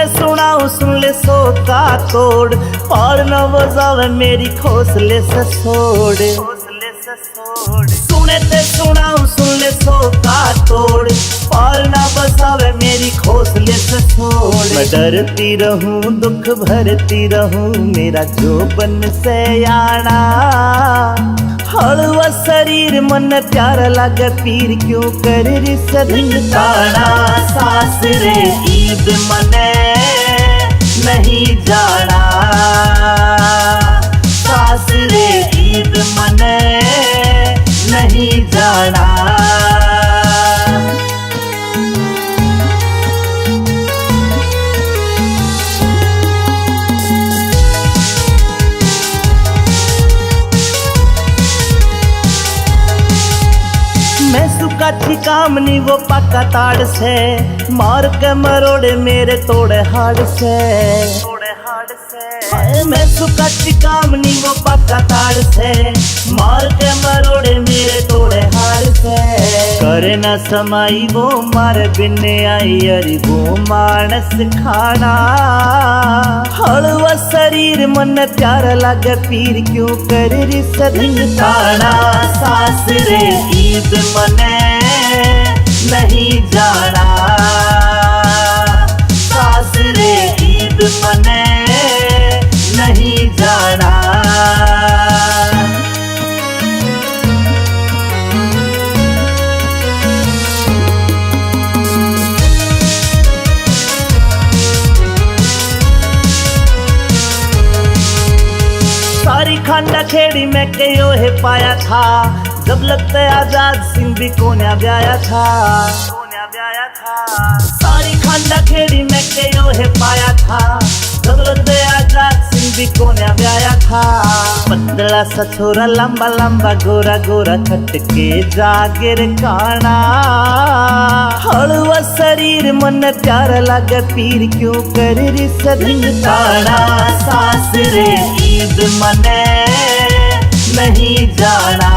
सुनाऊं सुन ले सो का तोड़, और न बजावे मेरी खोसले से सोड़। सुने ते सुनाऊं सुन ले सो का तोड़, और न बजावे मेरी खोसले से सोड़। मैं डरती रहूं दुख भरती रहूं, मेरा जोबन से आना। हलवा शरीर मन प्यारा लागे पीर, क्यों कर रिसदिन ताना। सास रे ईद मने नहीं जाना, सास रे ईद मने नहीं जाना। मैं सुखा ठिकामनी वो पक्का ताड़ से, मार के मरोड़े मेरे तोड़े हाड़ से। मैं सुखा ठिकामनी वो पक्का ताड़ से, मार के मरोड़े मेरे तोड़े हाड़ से। करे न समाई वो मार बिन आई, अरे वो मानस खाना। हलवा शरीर मन प्यारा लागे पीर, क्यों कर रिसदिन ताना। सास रे ईद मने नहीं जाना, सास रे ईद मने नहीं जाना। सारी खांडा खेड़ी में कयो है पाया था, जब लगता आजाद सिंह भी कोन्या ब्याया था। सारी खांडा खेड़ी में कयो है पाया था, जब लगता आजाद सिंह भी कोन्या ब्याया था। पतला सा छोरा लंबा लंबा गोरा गोरा खटके जागिर काना। हलवा शरीर मन प्यारा लागे पीर, क्यों कर रिसदिन ताना। सास रे ईद मने नहीं जाना।